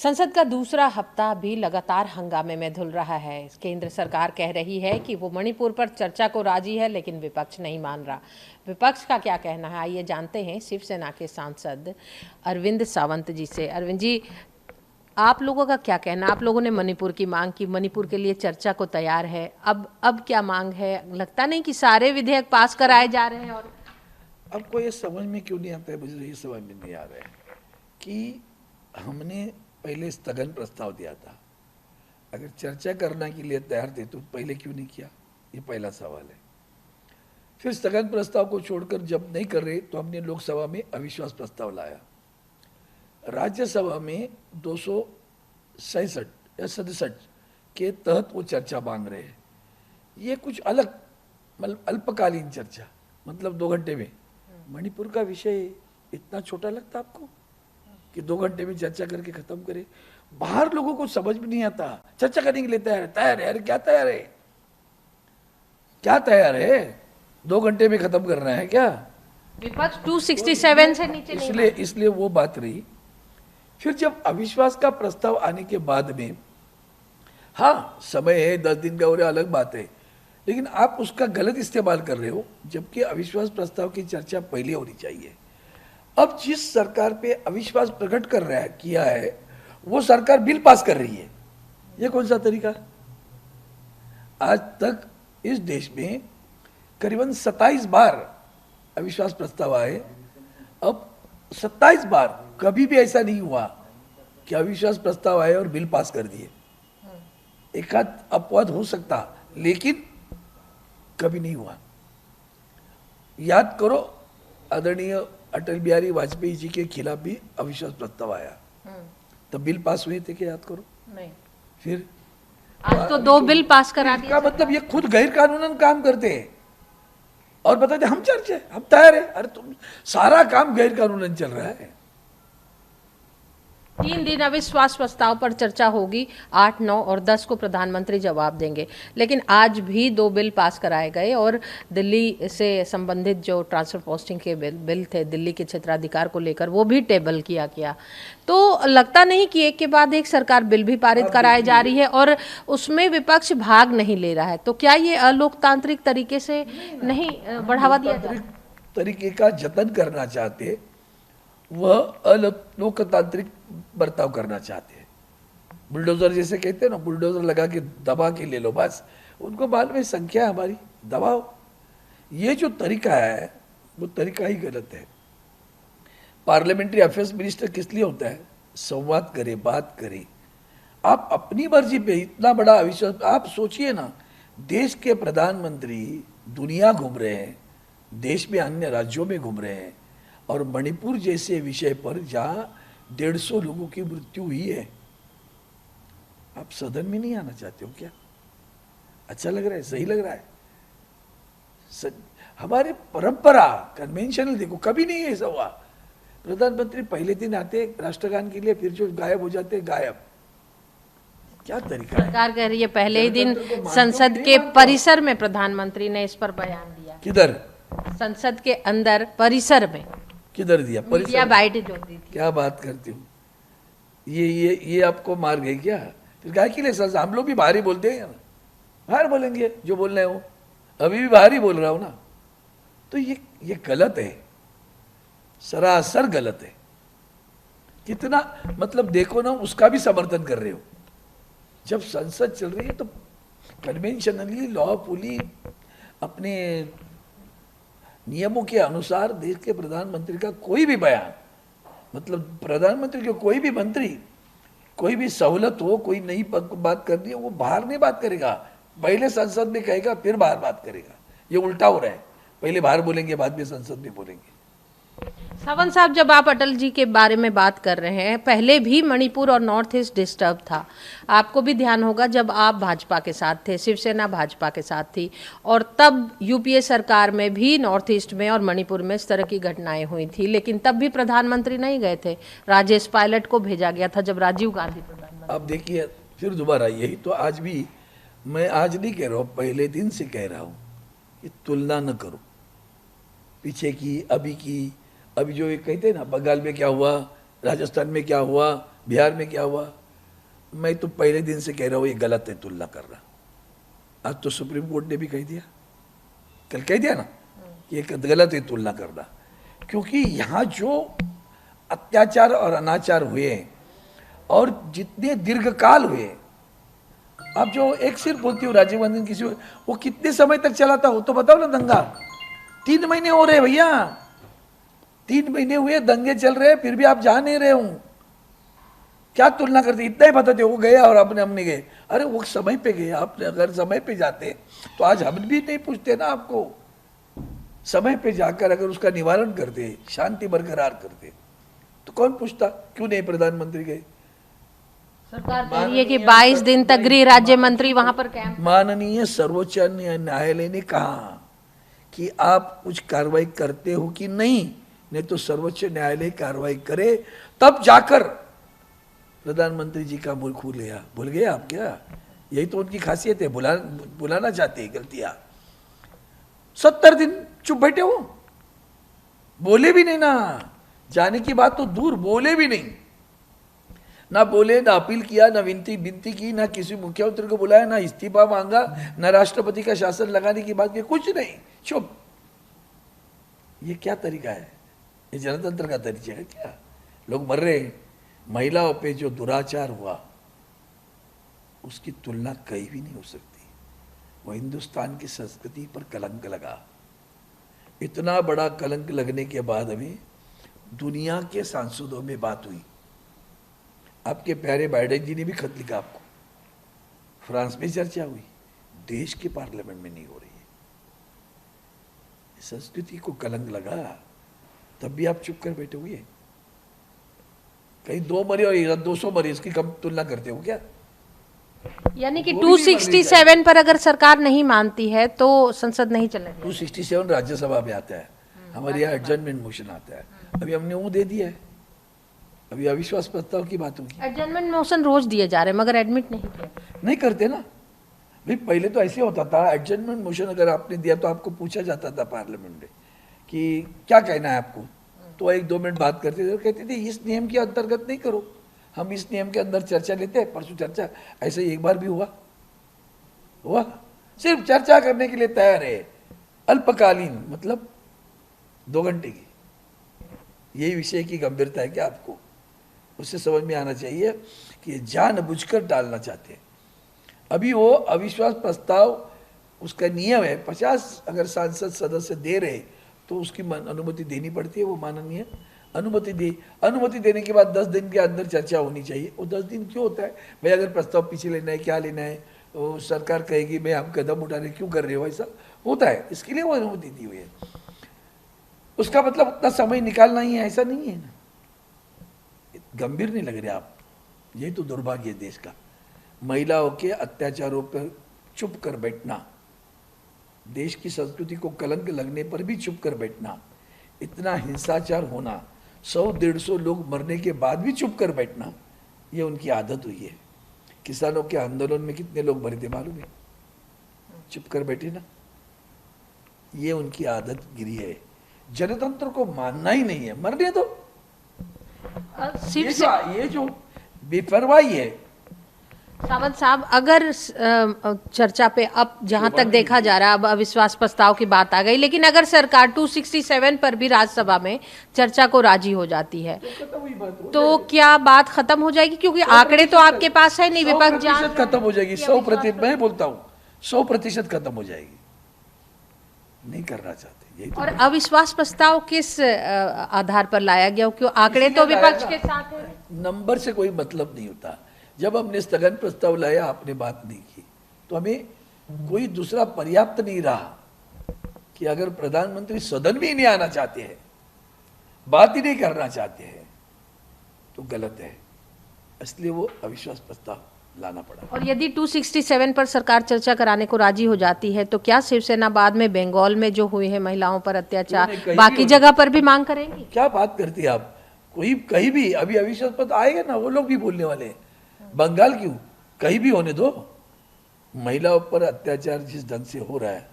संसद का दूसरा हफ्ता भी लगातार हंगामे में धुल रहा है। केंद्र सरकार कह रही है कि वो मणिपुर पर चर्चा को राजी है, लेकिन विपक्ष नहीं मान रहा। विपक्ष का क्या कहना है, आइए जानते हैं शिवसेना के सांसद अरविंद सावंत जी से। अरविंद जी, आप लोगों का क्या कहना? आप लोगों ने मणिपुर की मांग की, मणिपुर के लिए चर्चा को तैयार है। अब क्या मांग है? लगता नहीं कि सारे विधेयक पास कराए जा रहे हैं। और आपको ये समझ में क्यों नहीं आता है? मुझे ये समझ में नहीं आ रहा है कि हमने पहले स्थगन प्रस्ताव दिया था। अगर चर्चा करने के लिए तैयार थे तो पहले क्यों नहीं किया? ये पहला सवाल है। फिर स्थगन प्रस्ताव को छोड़कर जब नहीं कर रहे तो हमने लोकसभा में अविश्वास प्रस्ताव लाया। राज्यसभा में 267 या 67 के तहत वो चर्चा मांग रहे हैं। ये कुछ अलग, मतलब अल्पकालीन चर्चा, मतलब 2 घंटे में। मणिपुर का विषय इतना छोटा लगता आपको कि 2 घंटे में चर्चा करके खत्म करे? बाहर लोगों को समझ में नहीं आता। चर्चा करने के लिए तैयार है। अरे क्या तैयार है? क्या तैयार है? 2 घंटे में खत्म करना है क्या? विपक्ष 267 से नीचे नहीं। इसलिए वो बात रही। फिर जब अविश्वास का प्रस्ताव आने के बाद में, हाँ समय है, 10 दिन का, और अलग बात है, लेकिन आप उसका गलत इस्तेमाल कर रहे हो, जबकि अविश्वास प्रस्ताव की चर्चा पहले होनी चाहिए। अब जिस सरकार पे अविश्वास प्रकट कर रहा है, किया है, वो सरकार बिल पास कर रही है। ये कौन सा तरीका? आज तक इस देश में करीबन 27 बार अविश्वास प्रस्ताव आए। अब 27 बार कभी भी ऐसा नहीं हुआ कि अविश्वास प्रस्ताव आए और बिल पास कर दिए। एक आध अपवाद हो सकता, लेकिन कभी नहीं हुआ। याद करो, आदरणीय अटल बिहारी वाजपेयी जी के खिलाफ भी अविश्वास प्रस्ताव आया, तब बिल पास हुए थे क्या? याद करो। नहीं। फिर आज तो 2 बिल पास करा दिए। इसका मतलब ये खुद गैर कानूनन काम करते हैं और बताते हम चर्चा, हम तैयार है। अरे तुम, सारा काम गैर कानूनन चल रहा है। 3 दिन अविश्वास प्रस्ताव पर चर्चा होगी। 8, 9 और 10 को प्रधानमंत्री जवाब देंगे, लेकिन आज भी 2 बिल पास कराए गए और दिल्ली से संबंधित जो ट्रांसफर पोस्टिंग के बिल थे, दिल्ली के क्षेत्राधिकार को लेकर, वो भी टेबल किया गया। तो लगता नहीं कि एक के बाद एक सरकार बिल भी पारित कराई जा रही है और उसमें विपक्ष भाग नहीं ले रहा है। तो क्या ये अलोकतांत्रिक तरीके से नहीं बढ़ावा दिया जा रहा है? तरीके का जतन करना चाहते, वह अलोकतांत्रिक बर्ताव करना चाहते हैं। बुलडोजर जैसे कहते हैं ना, बुलडोजर लगा के दबा के ले लो बस। उनको बाद में संख्या हमारी दबाओ। ये जो तरीका है वो तरीका ही गलत है। पार्लियामेंट्री अफेयर्स मिनिस्टर किस लिए होता है? संवाद करे, बात करे। आप अपनी मर्जी पे इतना बड़ा अविश्वास, आप सोचिए ना, देश के प्रधानमंत्री दुनिया घूम रहे हैं, देश में अन्य राज्यों में घूम रहे हैं, और मणिपुर जैसे विषय पर जहां 150 लोगों की मृत्यु हुई है, आप सदन में नहीं आना चाहते हो क्या? अच्छा लग रहा है? सही लग रहा है? हमारे परंपरा, कन्वेंशनल देखो, कभी नहीं ऐसा हुआ। प्रधानमंत्री पहले दिन आते राष्ट्रगान के लिए, फिर जो गायब हो जाते गायब। क्या तरीका है? सरकार कह रही है पहले ही दिन संसद के परिसर में प्रधानमंत्री ने इस पर बयान दिया। किधर? संसद के अंदर परिसर में। किधर दिया? मीडिया बाइट जो दी थी। क्या बात करती हूँ? ये आपको मार गई क्या? फिर क्या के लिए संसद? हम लोग भी बाहर ही बोलते हैं ना, बाहर बोलेंगे जो बोलना है वो। अभी भी बाहर ही बोल रहा हूँ ना। तो ये गलत है, सरासर गलत है। कितना, मतलब देखो ना, उसका भी समर्थन कर रहे हो। जब संसद चल रही है तो कन्वेंशनली, लॉफुली, अपने नियमों के अनुसार देश के प्रधानमंत्री का कोई भी बयान, मतलब प्रधानमंत्री के कोई भी मंत्री, कोई भी सहूलत हो, कोई नई बात करनी है, वो बाहर नहीं बात करेगा, पहले संसद में कहेगा फिर बाहर बात करेगा। ये उल्टा हो रहा है, पहले बाहर बोलेंगे बाद में संसद में बोलेंगे। सावंत साहब, जब आप अटल जी के बारे में बात कर रहे हैं, पहले भी मणिपुर और नॉर्थ ईस्ट डिस्टर्ब था। आपको भी ध्यान होगा जब आप भाजपा के साथ थे, शिवसेना भाजपा के साथ थी, और तब यूपीए सरकार में भी नॉर्थ ईस्ट में और मणिपुर में इस तरह की घटनाएं हुई थी, लेकिन तब भी प्रधानमंत्री नहीं गए थे। राजेश पायलट को भेजा गया था जब राजीव गांधी प्रधानमंत्री। अब देखिए फिर दोबारा यही तो, आज भी मैं आज नहीं कह रहा हूँ, पहले दिन से कह रहा हूँ कि तुलना न करो पीछे की, अभी की। अभी जो ये कहते हैं ना, बंगाल में क्या हुआ, राजस्थान में क्या हुआ, बिहार में क्या हुआ, मैं तो पहले दिन से कह रहा हूँ ये गलत है तुलना करना। आज तो सुप्रीम कोर्ट ने भी कह दिया, कल कह दिया ना कि ये गलत है तुलना करना, क्योंकि यहाँ जो अत्याचार और अनाचार हुए हैं और जितने दीर्घकाल हुए, आप जो एक सिर्फ बोलती हो राजीव गांधी किसी, वो कितने समय तक चला था वो तो बताओ ना। दंगा 3 महीने हो रहे भैया, 3 महीने हुए दंगे चल रहे, फिर भी आप जा नहीं रहे हो। क्या तुलना करते, इतना ही बताते वो गया और आपने हमने गए। अरे वो समय पे गए, आपने अगर समय पे जाते तो आज हम भी नहीं पूछते ना आपको। समय पे जाकर अगर उसका निवारण करते, शांति बरकरार करते, तो कौन पूछता क्यों नहीं प्रधानमंत्री गए। सरकार कह रही है कि 22 दिन तक गृह राज्य मंत्री वहां पर कैंप। माननीय सर्वोच्च न्यायालय ने कहा कि आप कुछ कार्रवाई करते हो कि नहीं तो सर्वोच्च न्यायालय कार्रवाई करे, तब जाकर प्रधानमंत्री जी का मुंह खुल गया। भूल गए आप क्या? यही तो उनकी खासियत है, बुलाना चाहते हैं गलतियां। 70 दिन चुप बैठे हो, बोले भी नहीं ना, जाने की बात तो दूर, बोले भी नहीं, ना बोले, ना अपील किया, ना विनती की, ना किसी मुख्यमंत्री को बुलाया, ना इस्तीफा मांगा, ना राष्ट्रपति का शासन लगाने की बात की, कुछ नहीं, चुप। ये क्या तरीका है? ये जनतंत्र का तरीका है क्या? लोग मर रहे हैं। महिलाओं पे जो दुराचार हुआ उसकी तुलना कहीं भी नहीं हो सकती। वो हिंदुस्तान की संस्कृति पर कलंक लगा। इतना बड़ा कलंक लगने के बाद हमें दुनिया के सांसदों में बात हुई। आपके प्यारे बाइडेन जी ने भी खत लिखा आपको, फ्रांस में चर्चा हुई, देश के पार्लियामेंट में नहीं हो रही है। संस्कृति को कलंक लगा, तब भी आप चुप कर बैठे हुए। कहीं 2 मरे और 200 मरे, इसकी कम तुलना करते हो क्या? यानी कि 267 पर अगर सरकार नहीं मानती है तो संसद नहीं चलने देगी। 267 राज्यसभा में आता है, हमारे यहाँ एडजर्नमेंट मोशन आता है। अभी हमने वो दे दिया है, अभी अविश्वास प्रस्ताव की बात होगी। एडजर्नमेंट मोशन रोज दिए जा रहे हैं मगर एडमिट नहीं करते ना भाई। पहले तो ऐसे होता था, एडजर्नमेंट मोशन अगर आपने दिया तो आपको पूछा जाता था पार्लियामेंट में कि क्या कहना है आपको, तो 1-2 मिनट बात करते थे और कहते थे इस नियम के अंतर्गत नहीं करो, हम इस नियम के अंदर चर्चा लेते हैं। परसों चर्चा ऐसे एक बार भी हुआ सिर्फ चर्चा करने के लिए तैयार है, अल्पकालीन, मतलब 2 घंटे की। यही विषय की गंभीरता है क्या आपको? उससे समझ में आना चाहिए कि जानबूझकर डालना चाहते हैं। अभी वो अविश्वास प्रस्ताव, उसका नियम है 50 अगर सांसद सदस्य दे रहे तो उसकी अनुमति देनी पड़ती है। वो माननीय अनुमति देने के बाद 10 दिन के अंदर चर्चा होनी चाहिए। वो 10 दिन क्यों होता है भाई? अगर प्रस्ताव पीछे लेना है, क्या लेना है, वो सरकार कहेगी मैं आप कदम उठा रहे, क्यों कर रहे हो, ऐसा होता है, इसके लिए वो अनुमति दी हुई है। उसका मतलब उतना समय निकालना ही है, ऐसा नहीं है ना। गंभीर नहीं लग रहे आप? यही तो दुर्भाग्य है देश का। महिलाओं के अत्याचारों पर चुप कर बैठना, देश की संस्कृति को कलंक लगने पर भी चुप कर बैठना, इतना हिंसाचार होना, 100-150 लोग मरने के बाद भी चुप कर बैठना, ये उनकी आदत हुई है। किसानों के आंदोलन में कितने लोग मरे थे मालूम है? चुप कर बैठे ना, ये उनकी आदत गिरी है। जनतंत्र को मानना ही नहीं है, मरने दो। ये जो बेपरवाही है। सावंत साहब, अगर चर्चा पे अब जहां तक देखा जा रहा है, अब अविश्वास प्रस्ताव की बात आ गई, लेकिन अगर सरकार 267 पर भी राज्यसभा में चर्चा को राजी हो जाती है तो क्या बात खत्म हो जाएगी? क्योंकि आंकड़े तो आपके पास है नहीं, विपक्ष खत्म हो जाएगी 100%। मैं बोलता हूँ 100% खत्म हो जाएगी। नहीं करना चाहते यही तो। और अविश्वास प्रस्ताव किस आधार पर लाया गया? क्यों आंकड़े तो विपक्ष के साथ है। नंबर से कोई मतलब नहीं होता। जब हमने स्थगन प्रस्ताव लाया, आपने बात नहीं की, तो हमें कोई दूसरा पर्याप्त नहीं रहा कि अगर प्रधानमंत्री सदन में ही नहीं आना चाहते हैं, बात ही नहीं करना चाहते हैं, तो गलत है। इसलिए वो अविश्वास प्रस्ताव लाना पड़ा। और यदि 267 पर सरकार चर्चा कराने को राजी हो जाती है तो क्या शिवसेना बाद में बंगाल में जो हुए हैं महिलाओं पर अत्याचार बाकी जगह पर भी मांग करेंगी? क्या बात करती है आप? कोई कहीं भी अभी अविश्वास प्रस्ताव आएगा ना, वो लोग भी बोलने वाले हैं। बंगाल क्यों, कहीं भी होने दो। महिलाओं पर अत्याचार जिस ढंग से हो रहा है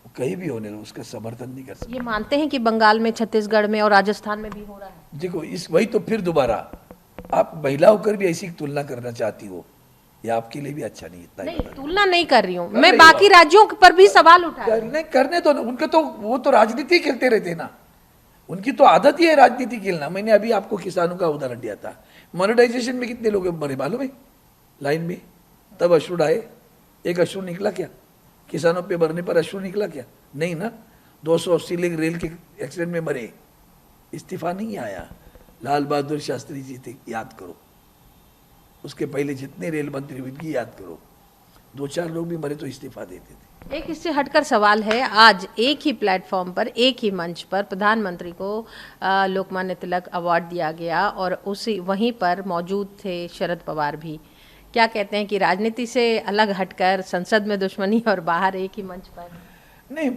वो कहीं भी होने दो, उसका समर्थन नहीं कर सकते। ये मानते हैं कि बंगाल में, छत्तीसगढ़ में और राजस्थान में भी हो रहा है? देखो वही तो फिर दोबारा आप महिला होकर भी ऐसी तुलना करना चाहती हो, ये आपके लिए भी अच्छा नहीं, इतना ही नहीं, बता तुलना नहीं कर रही हूँ कर मैं, रही बाकी हो। राज्यों पर भी सवाल उठा रही हूँ। करने तो उनके तो वो तो राजनीति खेलते रहते ना, उनकी तो आदत ही है राजनीति खेलना। मैंने अभी आपको किसानों का उदाहरण दिया था, मोनेटाइजेशन में कितने लोग मरे मालूम है लाइन में, तब अश्रु आए, एक अश्रु निकला क्या? किसानों पे मरने पर अश्रु निकला क्या? नहीं ना। 280 लोग रेल के एक्सीडेंट में मरे, इस्तीफा नहीं आया। लाल बहादुर शास्त्री जी थे, याद करो, उसके पहले जितने रेल मंत्री हुए उनकी याद करो, 2-4 लोग भी मरे तो इस्तीफा देते थे। एक इससे हटकर सवाल है, आज एक ही प्लेटफॉर्म पर, एक ही मंच पर प्रधानमंत्री को लोकमान्य तिलक अवार्ड दिया गया और उसी वहीं पर मौजूद थे शरद पवार भी। क्या कहते हैं कि राजनीति से अलग हटकर संसद में दुश्मनी और बाहर एक ही मंच पर? नहीं,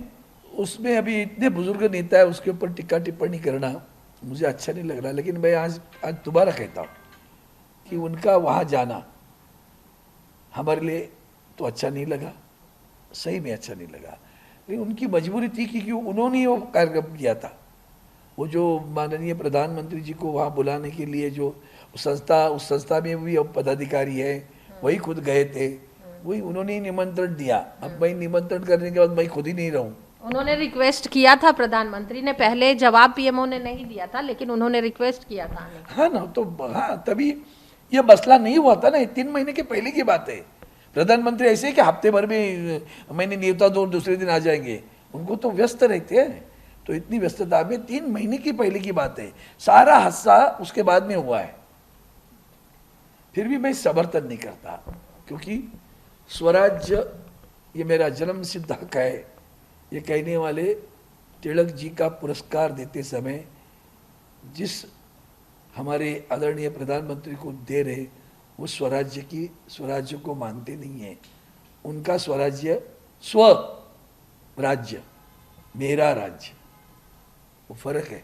उसमें अभी इतने बुजुर्ग नेता है, उसके ऊपर टिक्का टिप्पणी करना मुझे अच्छा नहीं लग रहा। लेकिन मैं आज दोबारा कहता हूँ कि उनका वहाँ जाना हमारे लिए तो अच्छा नहीं लगा, सही में अच्छा नहीं लगा। लेकिन उनकी मजबूरी थी कि उन्होंने वो कार्यक्रम किया था। वो जो माननीय प्रधानमंत्री जी को वहाँ बुलाने के लिए जो उस संस्था में भी पदाधिकारी है, वही खुद गए थे, वही उन्होंने ही निमंत्रण दिया। अब मैं निमंत्रण करने के बाद मैं खुद ही नहीं रहूँ। उन्होंने रिक्वेस्ट किया था, प्रधानमंत्री ने पहले जवाब पीएमओ ने नहीं दिया था, लेकिन उन्होंने रिक्वेस्ट किया था। हाँ ना, तो हाँ, तभी ये मसला नहीं हुआ था ना, 3 महीने के पहले की बात है। प्रधानमंत्री ऐसे ही कि हफ्ते भर में मैंने न्योता दो, दूसरे दिन आ जाएंगे, उनको तो व्यस्त रहते हैं। तो इतनी व्यस्तता में 3 महीने की पहले की बात है, सारा हादसा उसके बाद में हुआ है। फिर भी मैं समर्थन नहीं करता, क्योंकि स्वराज्य ये मेरा जन्म सिद्ध हक है, ये कहने वाले तिलक जी का पुरस्कार देते समय जिस हमारे आदरणीय प्रधानमंत्री को दे रहे, वो स्वराज्य को मानते नहीं है। उनका स्वराज्य स्व राज्य, मेरा राज्य, वो फर्क है।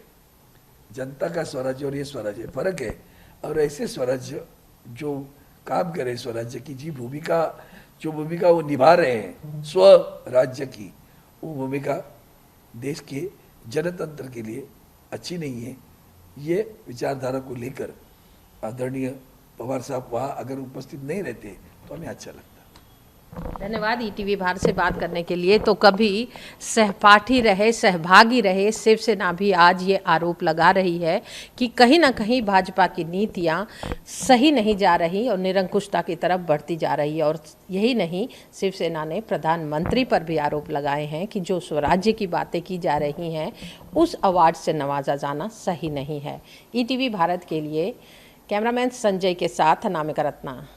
जनता का स्वराज्य और ये स्वराज्य फर्क है। और ऐसे स्वराज्य जो काम करे स्वराज्य की जो भूमिका वो निभा रहे हैं स्व राज्य की, वो भूमिका देश के जनतंत्र के लिए अच्छी नहीं है। ये विचारधारा को लेकर आदरणीय पवार साहब वहाँ अगर उपस्थित नहीं रहते तो हमें अच्छा लगता। धन्यवाद ईटीवी भारत से बात करने के लिए। तो कभी सहपाठी रहे, सहभागी रहे, शिवसेना भी आज ये आरोप लगा रही है कि कहीं ना कहीं भाजपा की नीतियां सही नहीं जा रही और निरंकुशता की तरफ बढ़ती जा रही है। और यही नहीं, शिवसेना ने प्रधानमंत्री पर भी आरोप लगाए हैं कि जो स्वराज्य की बातें की जा रही हैं उस अवार्ड से नवाजा जाना सही नहीं है। ईटीवी भारत के लिए कैमरामैन संजय के साथ अनामिका रत्ना।